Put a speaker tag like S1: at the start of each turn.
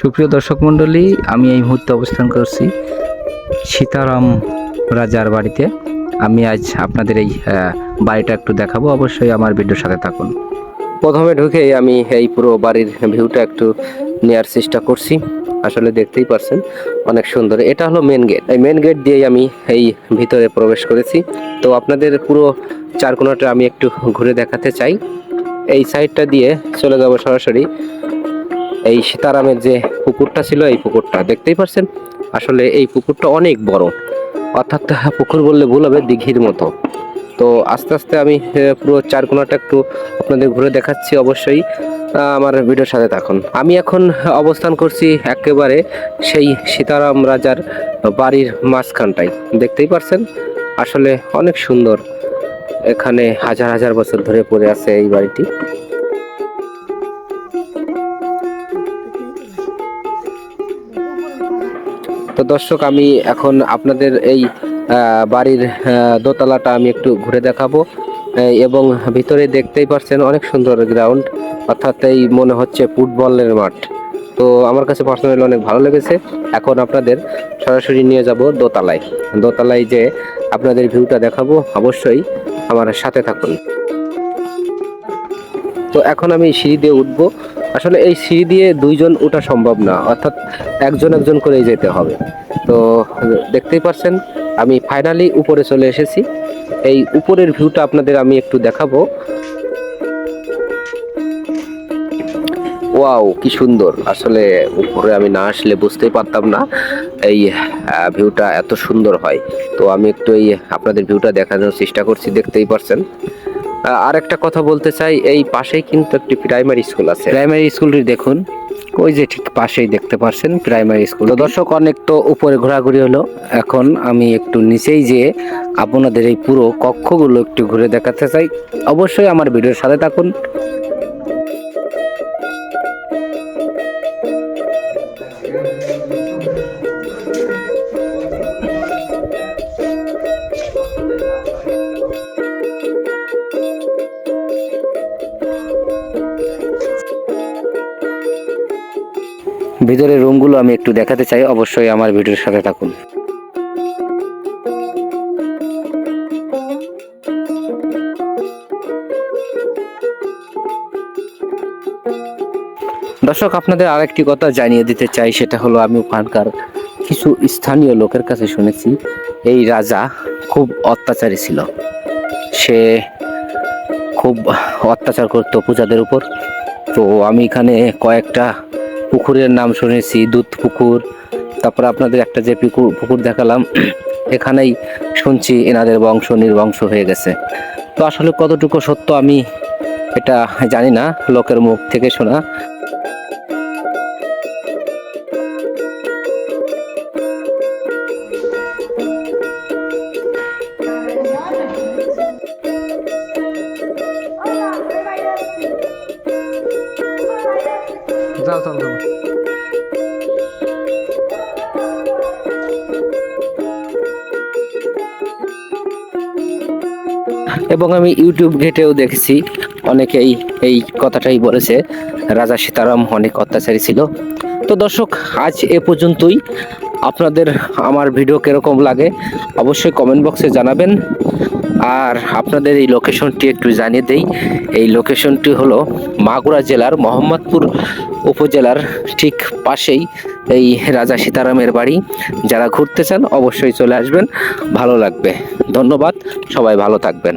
S1: সুপ্রিয় দর্শক মণ্ডলী, আমি এই মুহূর্তে অবস্থান করছি সীতারাম রাজার বাড়িতে। আমি আজ আপনাদের এই বাড়িটা একটু দেখাবো, অবশ্যই আমার ভিডিওর সাথে থাকুন। প্রথমে ঢুকেই আমি এই পুরো বাড়ির ভিউটা একটু নেওয়ার চেষ্টা করছি। আসলে দেখতেই পারছেন অনেক সুন্দর। এটা হলো মেন গেট। এই মেন গেট দিয়েই আমি এই ভিতরে প্রবেশ করেছি। তো আপনাদের পুরো চারকোনাটা আমি একটু ঘুরে দেখাতে চাই। এই সাইডটা দিয়ে চলে যাব সরাসরি এই সীতারামের যে পুকুরটা ছিল, এই পুকুরটা দেখতেই পাচ্ছেন। আসলে এই পুকুরটা অনেক বড়, অর্থাৎ পুকুর বললে ভুল হবে, দিঘির মতো। তো আস্তে আস্তে আমি পুরো চারকোনাটা একটু আপনাদের ঘুরে দেখাচ্ছি। অবশ্যই আমার ভিডিওর সাথে থাকুন। আমি এখন অবস্থান করছি একেবারে সেই সীতারাম রাজার বাড়ির মাঝখানটায়, দেখতেই পাচ্ছেন। আসলে অনেক সুন্দর। এখানে হাজার হাজার বছর ধরে পড়ে আছে এই বাড়িটি। তো দর্শক, আমি এখন আপনাদের এই বাড়ির দোতলাটা আমি একটু ঘুরে দেখাবো, এবং ভিতরে দেখতেই পাচ্ছেন অনেক সুন্দর গ্রাউন্ড, অর্থাৎ এই মনে হচ্ছে ফুটবলের মাঠ। তো আমার কাছে পার্সোনালি অনেক ভালো লেগেছে। এখন আপনাদের সরাসরি নিয়ে যাব দোতলায়। দোতলায় যে আপনাদের ভিউটা দেখাবো, অবশ্যই আমার সাথে থাকুন। তো এখন আমি সিঁড়ি দিয়ে উঠবো। আসলে এই সিঁড়ি দিয়ে দুইজন ওঠা সম্ভব না, অর্থাৎ একজন একজন করেই যেতে হবে। তো দেখতেই পাচ্ছেন আমি ফাইনালি উপরে চলে এসেছি। এই উপরের ভিউটা আপনাদের আমি একটু দেখাবো। ওয়াও, কি সুন্দর! আসলে উপরে আমি না আসলে বুঝতেই পারতাম না এই ভিউটা এত সুন্দর হয়। তো আমি একটু এই আপনাদের ভিউটা দেখানোর চেষ্টা করছি, দেখতেই পাচ্ছেন। আর একটা কথা বলতে চাই, এই পাশেই কিন্তু একটি প্রাইমারি স্কুল আছে। প্রাইমারি স্কুলটি দেখুন, ওই যে ঠিক পাশেই দেখতে পাচ্ছেন প্রাইমারি স্কুল। তো দর্শক, অনেক তো উপরে ঘোরাঘুরি হলো, এখন আমি একটু নিচেই যেয়ে আপনাদের এই পুরো কক্ষগুলো একটু ঘুরে দেখাতে চাই। অবশ্যই আমার ভিডিওর সাথে থাকুন। ভিতরের রুমগুলো আমি একটু দেখাতে চাই, অবশ্যই আমার ভিডিওর সাথে থাকুন। দর্শক, আপনাদের আরেকটি কথা জানিয়ে দিতে চাই, সেটা হলো আমি ওখানকার কিছু স্থানীয় লোকের কাছে শুনেছি এই রাজা খুব অত্যাচারী ছিল। সে খুব অত্যাচার করতো প্রজাদের উপর। তো আমি এখানে কয়েকটা পুকুরের নাম শুনেছি, দুধ পুকুর, তারপর আপনাদের একটা যে পুকুর দেখালাম, এখানেই শুনছি এনাদের বংশ নির্বংশ হয়ে গেছে। তো আসলে কতটুকু সত্য আমি এটা জানি না, লোকের মুখ থেকে শোনা। যাও চলো। এবং আমি ইউটিউব ঘেটেও দেখেছি, অনেকেই এই কথাটাই বলেছে, রাজা সীতারাম অনেক অত্যাচারী ছিল। তো দর্শক, আজ এ পর্যন্তই। আপনাদের আমার ভিডিও কিরকম লাগে অবশ্যই কমেন্ট বক্সে জানাবেন। আর আপনাদের এই লোকেশনটি একটু জানিয়ে দেই। এই লোকেশনটি হলো মাগুরা জেলার মোহাম্মদপুর উপজেলার ঠিক পাশেই এই রাজা সীতারামের বাড়ি। যারা ঘুরতে চান অবশ্যই চলে আসবেন, ভালো লাগবে। ধন্যবাদ, সবাই ভালো থাকবেন।